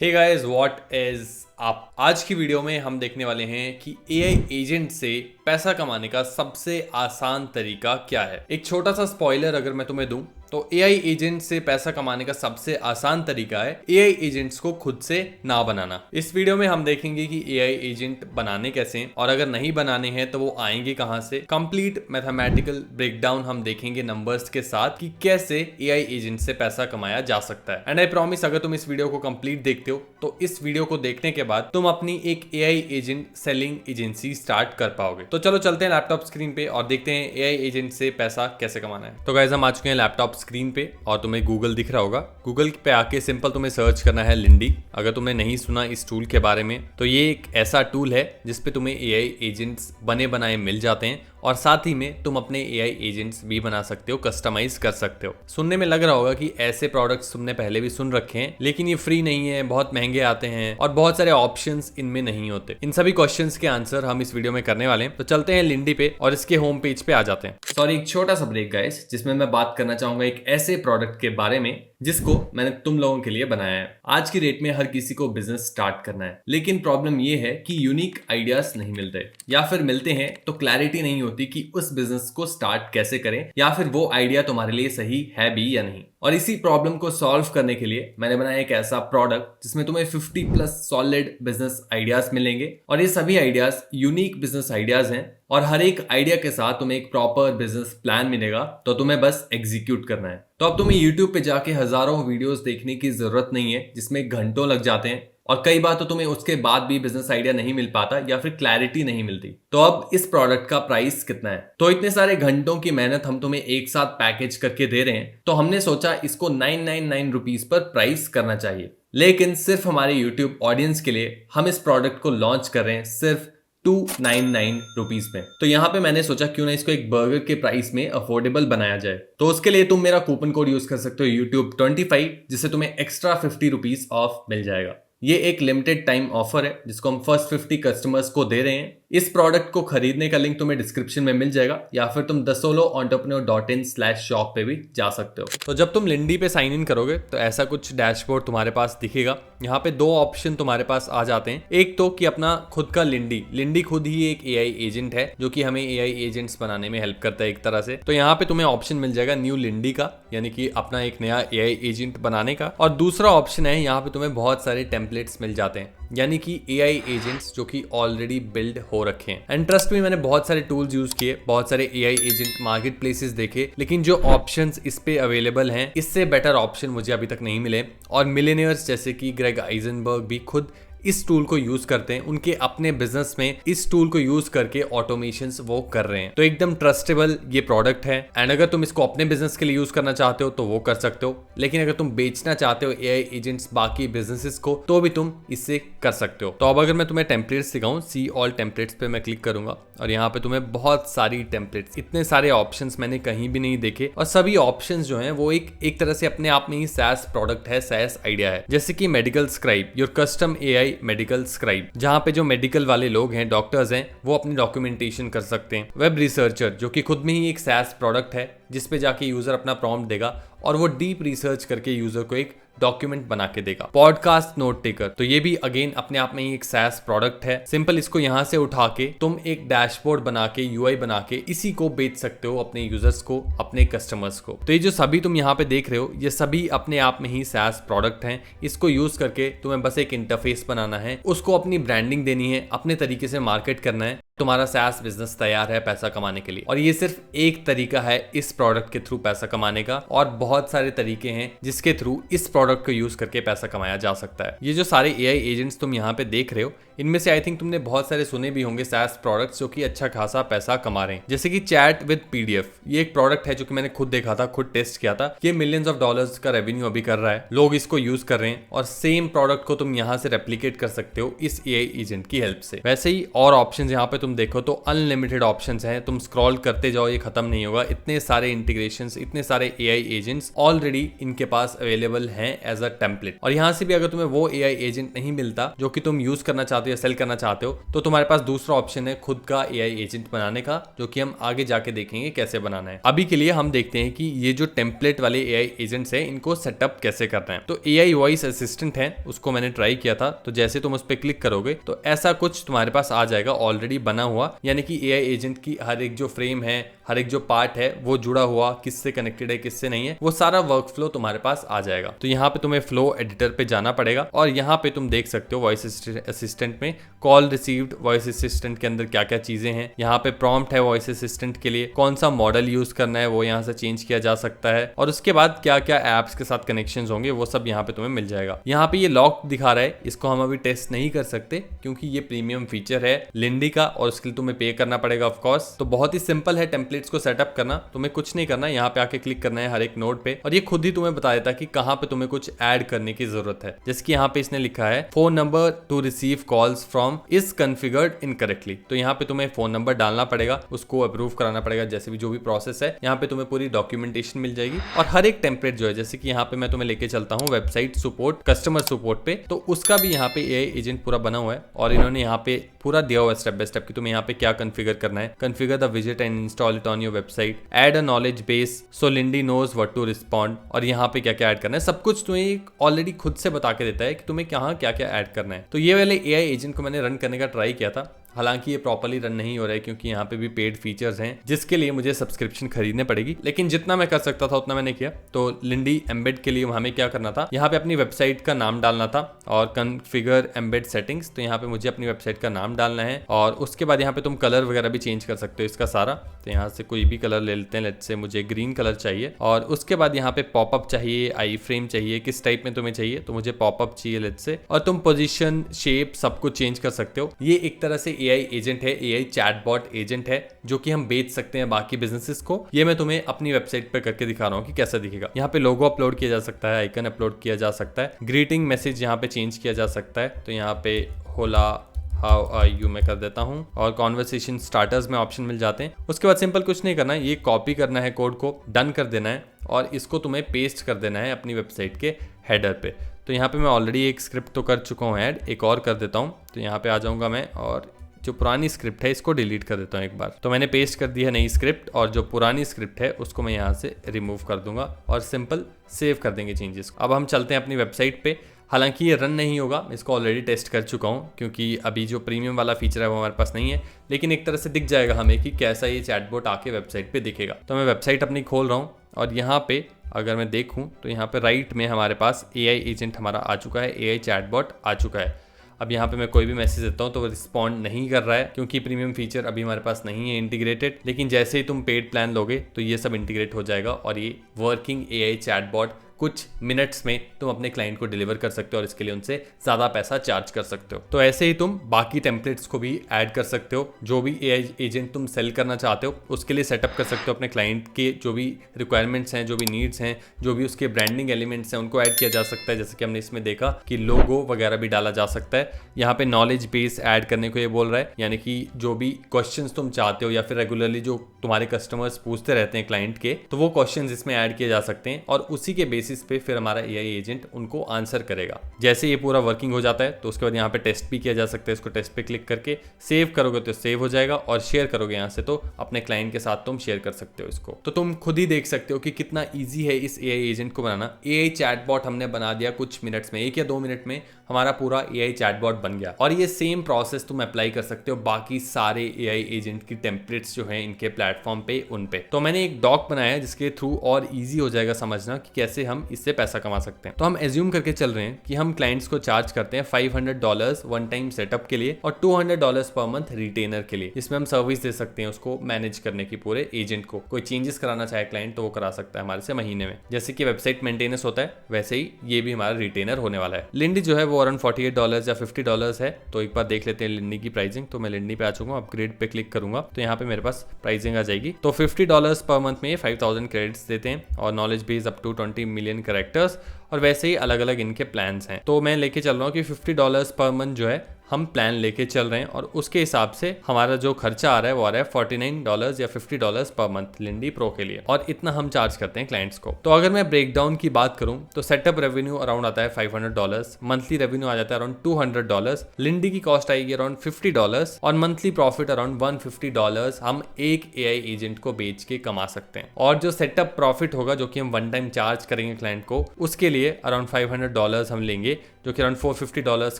Hey guys, what is up. आज की video में हम देखने वाले हैं कि एआई एजेंट से पैसा कमाने का सबसे आसान तरीका क्या है। एक छोटा सा स्पॉइलर अगर मैं तुम्हें दूं तो एआई एजेंट से पैसा कमाने का सबसे आसान तरीका है एआई एजेंट्स को खुद से ना बनाना। इस वीडियो में हम देखेंगे कि एआई एजेंट बनाने कैसे हैं और अगर नहीं बनाने हैं तो वो आएंगे कहां से। कंप्लीट मैथमेटिकल ब्रेकडाउन हम देखेंगे नंबर्स के साथ कि कैसे एआई एजेंट से पैसा कमाया जा सकता है। एंड आई प्रॉमिस, अगर तुम इस वीडियो को कंप्लीट देखते हो तो इस वीडियो को देखने के बाद तुम अपनी एक AI agent selling agency start कर पाओगे। तो चलो चलते हैं लैपटॉप स्क्रीन पे और देखते हैं एआई एजेंट से पैसा कैसे कमाना है। तो गाइस, हम आ चुके हैं लैपटॉप स्क्रीन पे और तुम्हें गूगल दिख रहा होगा। गूगल पे आके सिंपल तुम्हें सर्च करना है लिंडी। अगर तुमने नहीं सुना इस टूल के बारे में तो ये एक ऐसा टूल है जिसपे तुम्हें एआई एजेंट्स बने बनाए मिल जाते हैं और साथ ही में तुम अपने एआई एजेंट्स भी बना सकते हो, कस्टमाइज कर सकते हो। सुनने में लग रहा होगा कि ऐसे प्रोडक्ट्स तुमने पहले भी सुन रखे हैं, लेकिन ये फ्री नहीं है, बहुत महंगे आते हैं और बहुत सारे ऑप्शंस इनमें नहीं होते। इन सभी क्वेश्चंस के आंसर हम इस वीडियो में करने वाले हैं। तो चलते हैं लिंडी पे और इसके होम पेज पे आ जाते हैं। सॉरी, एक छोटा सा ब्रेक गाइस, जिसमें मैं बात करना चाहूंगा एक ऐसे प्रोडक्ट के बारे में जिसको मैंने तुम लोगों के लिए बनाया है। आज की डेट में हर किसी को बिजनेस स्टार्ट करना है, लेकिन प्रॉब्लम ये है कि यूनिक आइडियाज नहीं मिलते, या फिर मिलते हैं तो क्लैरिटी नहीं होती कि उस बिजनेस को स्टार्ट कैसे करें, या फिर वो आइडिया तुम्हारे लिए सही है भी या नहीं। और इसी प्रॉब्लम को सॉल्व करने के लिए मैंने बनाया एक ऐसा प्रोडक्ट जिसमें तुम्हें 50+ सॉलिड बिजनेस आइडियाज मिलेंगे और ये सभी आइडियाज यूनिक बिजनेस आइडियाज हैं और हर एक आइडिया के साथ तुम्हें एक प्रॉपर बिजनेस प्लान मिलेगा। तो तुम्हें बस एग्जीक्यूट करना है। तो अब तुम्हें YouTube पे जाके हजारों वीडियोस देखने की जरूरत नहीं है जिसमें घंटों लग जाते हैं और कई बार तो तुम्हें उसके बाद भी बिजनेस आइडिया नहीं मिल पाता या फिर क्लैरिटी नहीं मिलती। तो अब इस प्रोडक्ट का प्राइस कितना है? तो इतने सारे घंटों की मेहनत हम तुम्हें एक साथ पैकेज करके दे रहे हैं, तो हमने सोचा इसको 999 रुपीज पर प्राइस करना चाहिए। लेकिन सिर्फ हमारे YouTube ऑडियंस के लिए हम इस प्रोडक्ट को लॉन्च कर रहे हैं सिर्फ 299 रुपीज में। तो यहाँ पे मैंने सोचा क्यों ना इसको एक बर्गर के प्राइस में अफोर्डेबल बनाया जाए। तो उसके लिए तुम मेरा कूपन कोड यूज कर सकते हो YouTube 25, जिससे तुम्हें एक्स्ट्रा 50 रुपीज ऑफ मिल जाएगा। ये एक लिमिटेड टाइम ऑफर है जिसको हम फर्स्ट 50 कस्टमर्स को दे रहे हैं। इस प्रोडक्ट को खरीदने का लिंक तुम्हें डिस्क्रिप्शन में मिल जाएगा या फिर तुम thesoloentrepreneur.in/shop पे भी जा सकते हो। तो जब तुम लिंडी पे साइन इन करोगे तो ऐसा कुछ डैशबोर्ड तुम्हारे पास दिखेगा। यहाँ पे दो ऑप्शन तुम्हारे पास आ जाते हैं। एक तो कि अपना खुद का लिंडी खुद ही एक एआई एजेंट है जो कि हमें एआई एजेंट्स बनाने में हेल्प करता है एक तरह से। तो यहाँ पे तुम्हें ऑप्शन मिल जाएगा न्यू लिंडी का, यानी कि अपना एक नया एआई एजेंट बनाने का। और दूसरा ऑप्शन है यहाँ पे तुम्हें बहुत सारे टेम्पलेट्स मिल जाते हैं, यानी कि एआई एजेंट्स जो कि ऑलरेडी बिल्ड हो रखे हैं। एंड ट्रस्ट में, मैंने बहुत सारे टूल्स यूज किए, बहुत सारे एआई एजेंट मार्केट प्लेसेस देखे, लेकिन जो ऑप्शंस इस पे अवेलेबल हैं इससे बेटर ऑप्शन मुझे अभी तक नहीं मिले। और मिलेनियर्स जैसे कि ग्रेग आइजनबर्ग भी खुद इस टूल को यूज करते हैं, उनके अपने बिजनेस में इस टूल को यूज करके ऑटोमेशंस वो कर रहे हैं। तो एकदम ट्रस्टेबल ये प्रोडक्ट है। एंड अगर तुम इसको अपने बिजनेस के लिए यूज करना चाहते हो तो वो कर सकते हो, लेकिन अगर तुम बेचना चाहते हो एआई एजेंट्स बाकी बिजनेसेस को तो भी तुम इससे कर सकते हो। तो अब अगर मैं तुम्हें टेम्पलेट्स दिखाऊं, सी ऑल टेम्पलेट्स पे मैं क्लिक करूंगा और यहाँ पे तुम्हें बहुत सारी टेम्पलेट्स, इतने सारे ऑप्शंस मैंने कहीं भी नहीं देखे। और सभी ऑप्शंस जो हैं वो एक तरह से अपने आप में ही SaaS प्रोडक्ट है, SaaS आइडिया है। जैसे कि medical scribe, your custom AI medical scribe, जहां पे जो मेडिकल वाले लोग हैं, डॉक्टर्स हैं, वो अपनी डॉक्यूमेंटेशन कर सकते हैं। वेब रिसर्चर, जो कि खुद में ही एक SaaS प्रोडक्ट है जिसपे जाके यूजर अपना प्रॉम्प्ट देगा और वो डीप रिसर्च करके यूजर को एक डॉक्यूमेंट बना के देगा। पॉडकास्ट नोट टेकर, तो ये भी अगेन अपने आप में ही एक SaaS प्रोडक्ट है। सिंपल इसको यहाँ से उठा के तुम एक डैशबोर्ड बना के, यूआई बना के इसी को बेच सकते हो अपने यूजर्स को, अपने कस्टमर्स को। तो ये जो सभी तुम यहाँ पे देख रहे हो ये सभी अपने आप में ही SaaS प्रोडक्ट हैं। इसको यूज करके तुम्हें बस एक इंटरफेस बनाना है, उसको अपनी ब्रांडिंग देनी है, अपने तरीके से मार्केट करना है, तुम्हारा SaaS बिजनेस तैयार है पैसा कमाने के लिए। और ये सिर्फ एक तरीका है इस प्रोडक्ट के थ्रू पैसा कमाने का, और बहुत सारे तरीके हैं जिसके थ्रू इस प्रोडक्ट को यूज करके पैसा कमाया जा सकता है। ये जो सारे एआई एजेंट्स तुम यहाँ पे देख रहे हो, इनमें से आई थिंक तुमने बहुत सारे सुने भी होंगे SaaS प्रोडक्ट्स जो कि अच्छा खासा पैसा कमा रहे हैं। जैसे कि चैट विद पीडीएफ, ये एक प्रोडक्ट है जो कि मैंने खुद देखा था, खुद टेस्ट किया था। ये मिलियंस ऑफ डॉलर्स का रेवेन्यू अभी कर रहा है, लोग इसको यूज कर रहे हैं और सेम प्रोडक्ट को तुम यहाँ से रेप्लिकेट कर सकते हो इस एआई एजेंट की हेल्प से। वैसे ही और ऑप्शन यहाँ पे तुम देखो तो अनलिमिटेड ऑप्शंस हैं, तुम स्क्रॉल करते जाओ, ये खत्म नहीं होगा। इतने सारे इंटीग्रेशंस, इतने सारे एआई एजेंट्स ऑलरेडी इनके पास अवेलेबल हैं एज अ टेम्पलेट। और यहाँ से भी अगर तुम्हें वो एआई एजेंट नहीं मिलता जो कि तुम यूज करना चाहते हो या सेल करना चाहते हो, तो तुम्हारे पास दूसरा ऑप्शन है खुद का एआई एजेंट बनाने का, जो कि हम आगे जाके देखेंगे कैसे बनाना है। अभी के लिए हम देखते हैं कि ये जो टेम्पलेट वाले एआई एजेंट्स हैं इनको सेटअप कैसे करना है। तो एआई वॉइस असिस्टेंट है, उसको मैंने ट्राई किया था। तो जैसे तुम उस पर क्लिक करोगे तो ऐसा कुछ तुम्हारे पास आ जाएगा ऑलरेडी बना हुआ, यानी कि एआई एजेंट की हर एक जो फ्रेम है, हर एक जो पार्ट है वो जुड़ा हुआ, किससे कनेक्टेड है किससे नहीं है, वो सारा वर्क फ्लो तुम्हारे पास आ जाएगा। तो यहाँ पे तुम्हें फ्लो एडिटर पे जाना पड़ेगा और यहाँ पे तुम देख सकते हो वॉइस असिस्टेंट में कॉल रिसीव्ड वॉइस असिस्टेंट के अंदर क्या क्या चीजें हैं। यहाँ पे प्रॉम्प्ट है वॉइस असिस्टेंट के लिए, कौन सा मॉडल यूज करना है वो यहाँ से चेंज किया जा सकता है, और उसके बाद क्या क्या एप्स के साथ कनेक्शन होंगे वो सब यहाँ पे तुम्हें मिल जाएगा। यहाँ पे ये लॉक दिखा रहा है, इसको हम अभी टेस्ट नहीं कर सकते क्योंकि ये प्रीमियम फीचर है लिंडी का और उसके लिए तुम्हें पे करना पड़ेगा ऑफ कोर्स। तो बहुत ही सिंपल है टेम्पलेट्स को सेटअप करना, तुम्हें कुछ नहीं करना, यहाँ पे आके क्लिक करना है हर एक नोड पे और ये खुद ही तुम्हें बता देता है कि कहाँ पे तुम्हें कुछ ऐड करने की जरूरत है। जैसे कि यहाँ पे इसने लिखा है phone number two receive calls from is configured incorrectly. तो यहाँ पे तुम्हें फोन नंबर डालना पड़ेगा, उसको अप्रूव कराना पड़ेगा, जैसे भी जो भी प्रोसेस है। यहाँ पे तुम्हें पूरी डॉक्यूमेंटेशन मिल जाएगी और हर एक टेम्पलेट जो है, जैसे कि यहाँ पे मैं तुम्हें लेके चलता हूँ वेबसाइट सपोर्ट कस्टमर सपोर्ट पे, तो उसका भी यहाँ पे एआई एजेंट पूरा बना हुआ है और इन्होंने यहाँ पे पूरा दिया हुआ है स्टेप बाय स्टेप कि तुम्हें यहाँ पे क्या कॉन्फ़िगर करना है। कॉन्फ़िगर द विजेट and install it on your website, add a knowledge base so Lindy knows what to respond, और यहाँ पे क्या क्या ऐड करना है सब कुछ तुम्हें ऑलरेडी खुद से बता के देता है कि तुम्हें कहाँ क्या क्या ऐड करना है। तो ये वाले एआई एजेंट को मैंने रन करने का ट्राई किया था, हालांकि ये प्रॉपर्ली रन नहीं हो रहा है क्योंकि यहाँ पे भी पेड फीचर्स हैं जिसके लिए मुझे सब्सक्रिप्शन खरीदने पड़ेगी, लेकिन जितना मैं कर सकता था उतना मैंने किया। तो लिंडी एम्बेड के लिए हमें क्या करना था, यहाँ पे अपनी वेबसाइट का नाम डालना था और कॉन्फ़िगर एम्बेड सेटिंग्स, तो यहाँ पे मुझे अपनी वेबसाइट का नाम डालना है और उसके बाद यहाँ पे तुम कलर वगैरह भी चेंज कर सकते हो इसका सारा। तो यहाँ से कोई भी कलर ले लेते हैं, लेट्स से मुझे ग्रीन कलर चाहिए और उसके बाद यहाँ पे पॉपअप चाहिए, आई फ्रेम चाहिए, किस टाइप में तुम्हें चाहिए, तो मुझे पॉपअप चाहिए लेट्स से, और तुम पोजीशन शेप सब कुछ चेंज कर सकते हो। ये एक तरह से एआई एजेंट है, एआई चैटबॉट एजेंट है जो कि हम बेच सकते हैं बाकी बिजनेसेस को। ये मैं तुम्हें अपनी वेबसाइट पे करके दिखा रहा हूँ कि कैसा दिखेगा। यहाँ पे लोगो अपलोड किया जा सकता है, आइकन अपलोड किया जा सकता है, ग्रीटिंग मैसेज यहाँ पे चेंज किया जा सकता है। तो यहाँ पे होला हाउ आर यू मैं कर देता हूँ और कॉन्वर्सेशन स्टार्टर्स में ऑप्शन मिल जाते हैं। उसके बाद सिंपल कुछ नहीं करना है, ये कॉपी करना है कोड को, डन कर देना है और इसको तुम्हें पेस्ट कर देना है अपनी वेबसाइट के हेडर पे। तो यहाँ पे मैं ऑलरेडी एक स्क्रिप्ट तो कर चुका हूँ ऐड, एक और कर देता हूँ। तो यहाँ पे आ जाऊँगा मैं और जो पुरानी स्क्रिप्ट है इसको डिलीट कर देता हूँ एक बार। तो मैंने पेस्ट कर दी है नई स्क्रिप्ट और जो पुरानी स्क्रिप्ट है उसको मैं यहाँ से रिमूव कर दूंगा और सिंपल सेव कर देंगे चेंजेस। अब हम चलते हैं अपनी वेबसाइट पे। हालांकि ये रन नहीं होगा, इसको ऑलरेडी टेस्ट कर चुका हूँ क्योंकि अभी जो प्रीमियम वाला फीचर है वो हमारे पास नहीं है, लेकिन एक तरह से दिख जाएगा हमें कि कैसा ये चैटबॉट आके वेबसाइट पे दिखेगा। तो मैं वेबसाइट अपनी खोल रहा हूँ और यहाँ पे अगर मैं देखूँ तो यहाँ पे राइट में हमारे पास एआई एजेंट हमारा आ चुका है, एआई चैटबॉट आ चुका है। अब यहाँ पे मैं कोई भी मैसेज देता हूँ तो वो रिस्पॉन्ड नहीं कर रहा है क्योंकि प्रीमियम फीचर अभी हमारे पास नहीं है इंटीग्रेटेड, लेकिन जैसे ही तुम पेड प्लान लोगे तो ये सब इंटीग्रेट हो जाएगा और ये वर्किंग एआई चैटबॉट कुछ मिनट्स में तुम अपने क्लाइंट को डिलीवर कर सकते हो और इसके लिए उनसे ज़्यादा पैसा चार्ज कर सकते हो। तो ऐसे ही तुम बाकी टेम्पलेट्स को भी ऐड कर सकते हो, जो भी एआई एजेंट तुम सेल करना चाहते हो उसके लिए सेटअप कर सकते हो। अपने क्लाइंट के जो भी रिक्वायरमेंट्स हैं, जो भी नीड्स हैं, जो भी उसके ब्रांडिंग एलिमेंट्स हैं उनको ऐड किया जा सकता है। जैसे कि हमने इसमें देखा कि लोगो वगैरह भी डाला जा सकता है। यहाँ पे नॉलेज बेस ऐड करने को ये बोल रहा है, यानी कि जो भी क्वेश्चंस तुम चाहते हो या फिर रेगुलरली जो तुम्हारे कस्टमर्स पूछते रहते हैं क्लाइंट के, तो वो क्वेश्चंस इसमें ऐड किए जा सकते हैं और उसी के बेसिस पे फिर हमारा एआई एजेंट उनको आंसर करेगा। जैसे ये पूरा वर्किंग हो जाता है तो उसके बाद यहाँ पे टेस्ट भी किया जा सकता है। इसको टेस्ट पे क्लिक करके सेव करोगे तो सेव हो जाएगा और शेयर करोगे यहाँ से तो अपने क्लाइंट के साथ तुम शेयर कर सकते हो इसको। तो तुम खुद ही देख सकते हो कि कितना ईजी है इस एआई एजेंट को बनाना। एआई चैटबॉट हमने बना दिया कुछ मिनट्स में, 1 या 2 मिनट में हमारा पूरा एआई चैटबॉट बन गया। और ये सेम प्रोसेस तुम अप्लाई कर सकते हो बाकी सारे एआई एजेंट की टेम्पलेट्स जो हैं इनके प्लेटफॉर्म पे, उन पे। तो मैंने एक डॉक बनाया है जिसके थ्रू और इजी हो जाएगा समझना कि कैसे हम इससे पैसा कमा सकते हैं। तो हम एज्यूम करके चल रहे हैं कि हम क्लाइंट्स को चार्ज करते हैं $500 वन टाइम सेटअप के लिए और $200 पर मंथ रिटेनर के लिए। इसमें हम सर्विस दे सकते हैं उसको मैनेज करने की, पूरे एजेंट को। कोई चेंजेस कराना चाहे क्लाइंट तो वो करा सकता है हमारे से महीने में। जैसे कि वेबसाइट मेंटेनेंस होता है वैसे ही ये भी हमारा रिटेनर होने वाला है। लिंडी जो है वो अराउंड $48 या $50 है। तो एक बार देख लेते हैं लिंडी की प्राइसिंग। तो मैं लिंडी पे आ चुका हूँ, अपग्रेड पे क्लिक करूंगा तो यहाँ पे मेरे पास प्राइसिंग आ जाएगी। तो $50 पर मंथ में 5000 क्रेडिट्स देते हैं और knowledge base up to 20 million characters, और वैसे ही अलग अलग इनके प्लान्स हैं। तो मैं लेके चल रहा हूँ कि $50 पर मंथ जो है हम प्लान लेके चल रहे हैं और उसके हिसाब से हमारा जो खर्चा आ रहा है वो आ रहा है $49 या $50 पर मंथ लिंडी प्रो के लिए, और इतना हम चार्ज करते हैं क्लाइंट्स को। तो अगर मैं ब्रेकडाउन की बात करूं तो सेटअप रेवेन्यू अराउंड आता है $500, मंथली रेवेन्यू आ जाता है अराउंड $200, लिंडी की कॉस्ट आएगी अराउंड $50 और मंथली प्रॉफिट अराउंड $150 हम एक एआई एजेंट को बेच के कमा सकते हैं। और जो सेटअप प्रॉफिट होगा जो कि हम वन टाइम चार्ज करेंगे क्लाइंट को, उसके लिए अराउंड $500 हम लेंगे, जो कि अराउंड $450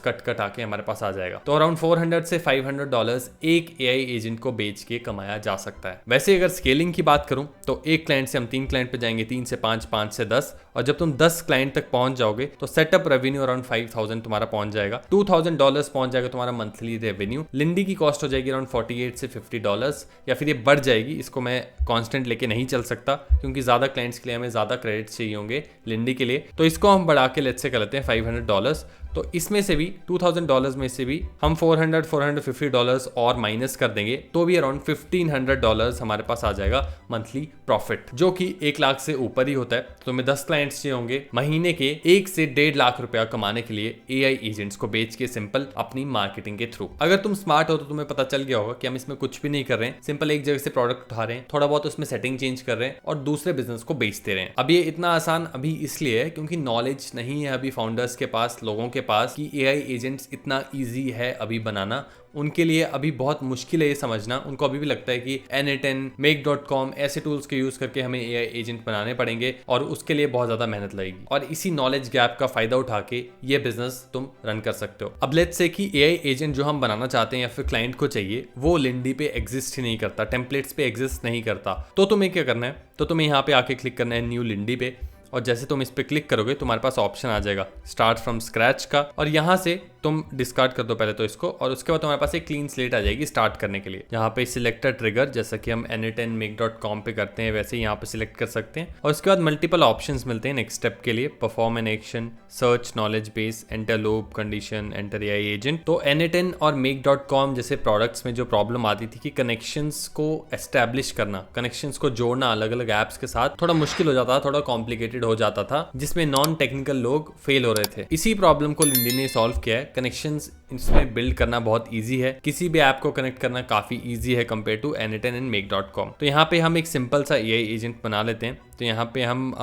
कट आके हमारे पास आ जाएगा। तो अराउंड $400 से $500 एक एआई एजेंट को बेच के कमाया जा सकता है। वैसे अगर स्केलिंग की बात करूं तो एक क्लाइंट से हम 3 क्लाइंट पे जाएंगे, 3 से 5, 5 से 10, और जब तुम 10 क्लाइंट तक पहुंच जाओगे तो सेटअप रेवेन्यू अराउंड 5000 तुम्हारा पहुंच जाएगा, $2000 पहुंच जाएगा तुम्हारा मंथली रेवेन्यू। लिंडी की कॉस्ट हो जाएगी अराउंड $48 से $50, या फिर ये बढ़ जाएगी, इसको मैं कांस्टेंट लेके नहीं चल सकता क्योंकि ज्यादा क्लाइंट्स के लिए हमें ज्यादा क्रेडिट चाहिए होंगे लिंडी के लिए, तो इसको हम बढ़ा के लेट्स से कर लेते हैं $500। तो इसमें से भी $2000 में से भी हम $450 और माइनस कर देंगे तो भी अराउंड $1500 हमारे पास आ जाएगा मंथली प्रॉफिट, जो कि 1 लाख से ऊपर ही होता है। तो मैं 10 क्लाइंट्स चाहिए होंगे महीने के 1 से 1.5 लाख रुपया कमाने के लिए एआई एजेंट्स को बेच के सिंपल अपनी मार्केटिंग के थ्रू। अगर तुम स्मार्ट हो तो तुम्हें पता चल गया होगा कि हम इसमें कुछ भी नहीं कर रहे हैं, सिंपल एक जगह से प्रोडक्ट उठा रहे हैं, थोड़ा बहुत उसमें सेटिंग चेंज कर रहे हैं और दूसरे बिजनेस को बेचते रहे हैं। अब ये इतना आसान अभी इसलिए है क्योंकि नॉलेज नहीं है अभी फाउंडर्स के पास, लोगों के पास, कि एआई एजेंट्स इतना इजी है अभी बनाना। उनके लिए अभी बहुत मुश्किल है ये समझना। उनको अभी भी लगता है कि N8N, Make.com ऐसे टूल्स के यूज करके हमें एआई एजेंट बनाने पड़ेंगे और उसके लिए बहुत ज्यादा मेहनत लगेगी, और इसी नॉलेज गैप का फायदा उठा के ये बिजनेस तुम रन कर सकते हो। अब लेट्स से कि एआई एजेंट जो हम बनाना चाहते हैं या फिर क्लाइंट को चाहिए वो लिंडी पे एग्जिस्ट ही नहीं करता, टेम्पलेट्स पे एग्जिस्ट नहीं करता, तो तुम्हें क्या करना है, तो तुम्हें यहाँ पे आके क्लिक करना है न्यू लिंडी पे, और जैसे तुम इस पे क्लिक करोगे तुम्हारे पास ऑप्शन आ जाएगा स्टार्ट फ्रॉम स्क्रैच का, और यहाँ से तुम डिस्कार्ड कर दो पहले तो इसको, और उसके बाद तुम्हारे पास एक क्लीन स्लेट आ जाएगी स्टार्ट करने के लिए। यहाँ पे सिलेक्टर ट्रिगर, जैसा कि हम N8N Make.com पे करते हैं वैसे ही यहाँ पे सिलेक्ट कर सकते हैं, और उसके बाद मल्टीपल ऑप्शंस मिलते हैं नेक्स्ट स्टेप के लिए, perform an action, search, knowledge base, enter loop, condition, enter AI agent. तो N8N और Make.com जैसे प्रोडक्ट्स में जो प्रॉब्लम आती थी कि कनेक्शंस को एस्टेब्लिश करना, कनेक्शंस को जोड़ना अलग अलग एप्स के साथ थोड़ा मुश्किल हो जाता था, थोड़ा कॉम्प्लिकेटेड हो जाता था, जिसमें नॉन टेक्निकल लोग फेल हो रहे थे। इसी प्रॉब्लम को लिंडी ने सॉल्व किया है। कनेक्शंस इसमें बिल्ड करना बहुत इजी है, किसी भी ऐप को कनेक्ट करना काफी इजी है compare to N8N and Make.com। तो यहाँ पे हम एक सिंपल सा एआई एजेंट बना लेते हैं। तो यहाँ पे हम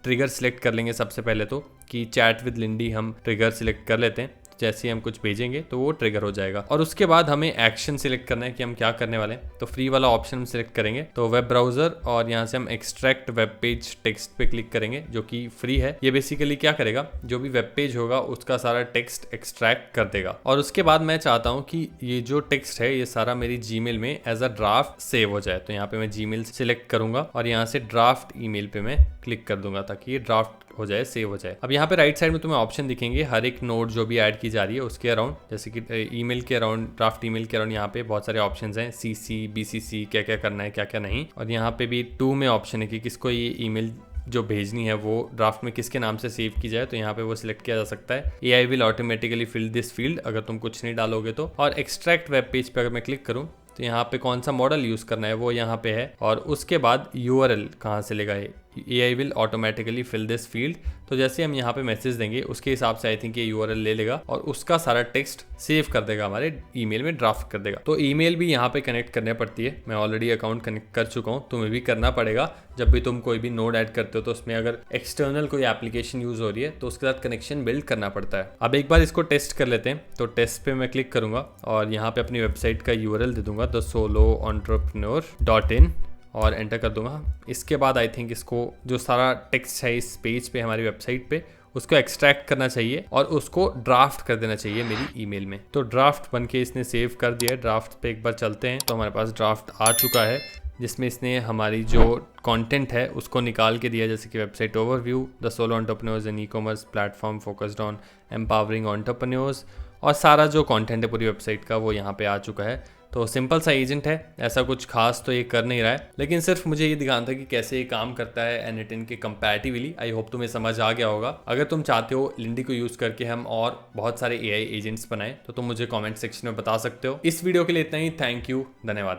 ट्रिगर सिलेक्ट कर लेंगे सबसे पहले, तो कि चैट विद लिंडी हम ट्रिगर सिलेक्ट कर लेते हैं। जैसे ही हम कुछ भेजेंगे तो वो ट्रिगर हो जाएगा, और उसके बाद हमें एक्शन सिलेक्ट करना है कि हम क्या करने वाले हैं। तो फ्री वाला ऑप्शन हम सिलेक्ट करेंगे, तो वेब ब्राउजर, और यहाँ से हम एक्सट्रैक्ट वेब पेज टेक्स्ट पे क्लिक करेंगे जो कि फ्री है। ये बेसिकली क्या करेगा, जो भी वेब पेज होगा उसका सारा टेक्स्ट एक्सट्रैक्ट कर देगा। और उसके बाद मैं चाहता हूँ कि ये जो टेक्स्ट है ये सारा मेरी जीमेल में एज अ ड्राफ्ट सेव हो जाए। तो यहाँ पे मैं जीमेल सिलेक्ट करूंगा और यहाँ से ड्राफ्ट ईमेल पे मैं क्लिक कर दूंगा ताकि ये ड्राफ्ट हो जाए, सेव हो जाए। अब यहाँ पे राइट साइड में तुम्हें ऑप्शन दिखेंगे हर एक नोड जो भी ऐड की जा रही है उसके अराउंड, जैसे कि ईमेल के अराउंड, ड्राफ्ट ईमेल के अराउंड यहाँ पे बहुत सारे ऑप्शंस हैं, CC, BCC, क्या क्या करना है क्या क्या नहीं। और यहाँ पे भी 2 में ऑप्शन है कि किसको ये ईमेल जो भेजनी है वो ड्राफ्ट में किसके नाम से सेव की जाए, तो यहाँ पे वो सिलेक्ट किया जा सकता है। AI will automatically fill this field, अगर तुम कुछ नहीं डालोगे तो। और एक्सट्रैक्ट वेब पेज पे अगर मैं क्लिक करूँ तो यहाँ पे कौन सा मॉडल यूज करना है वो यहाँ पे है, और उसके बाद URL कहाँ से लेगा ये, AI will automatically fill this field. तो जैसे हम यहाँ पे मैसेज देंगे उसके हिसाब से आई थिंक ये URL ले लेगा और उसका सारा टेक्स्ट सेव कर देगा, हमारे ईमेल में ड्राफ्ट कर देगा। तो ईमेल भी यहाँ पे कनेक्ट करने पड़ती है, मैं ऑलरेडी अकाउंट कनेक्ट कर चुका हूँ, तुम्हें भी करना पड़ेगा। जब भी तुम कोई भी नोड ऐड करते हो तो उसमें अगर एक्सटर्नल कोई एप्लीकेशन यूज हो रही है तो उसके साथ कनेक्शन बिल्ड करना पड़ता है। अब एक बार इसको टेस्ट कर लेते हैं, तो टेस्ट पे मैं क्लिक करूंगा और यहाँ पे अपनी वेबसाइट का URL दे दूंगा thesoloentrepreneur.in और एंटर कर दूंगा। इसके बाद आई थिंक इसको जो सारा टेक्स्ट है इस पेज पे हमारी वेबसाइट पे उसको एक्सट्रैक्ट करना चाहिए और उसको ड्राफ्ट कर देना चाहिए मेरी ईमेल में। तो ड्राफ्ट बनके इसने सेव कर दिया है। ड्राफ्ट पे एक बार चलते हैं तो हमारे पास ड्राफ्ट आ चुका है जिसमें इसने हमारी जो कंटेंट है उसको निकाल के दिया, जैसे कि website overview, the solo entrepreneurs and e-commerce platform focused on empowering entrepreneurs, और सारा जो कंटेंट है पूरी वेबसाइट का वो यहाँ पे आ चुका है। तो सिंपल सा एजेंट है, ऐसा कुछ खास तो ये कर नहीं रहा है, लेकिन सिर्फ मुझे ये दिखाना था कि कैसे ये काम करता है N8N के कंपैरेटिवली। आई होप तुम्हें समझ आ गया होगा। अगर तुम चाहते हो लिंडी को यूज करके हम और बहुत सारे AI एजेंट्स बनाएं तो तुम मुझे कमेंट सेक्शन में बता सकते हो। इस वीडियो के लिए इतना ही। थैंक यू, धन्यवाद।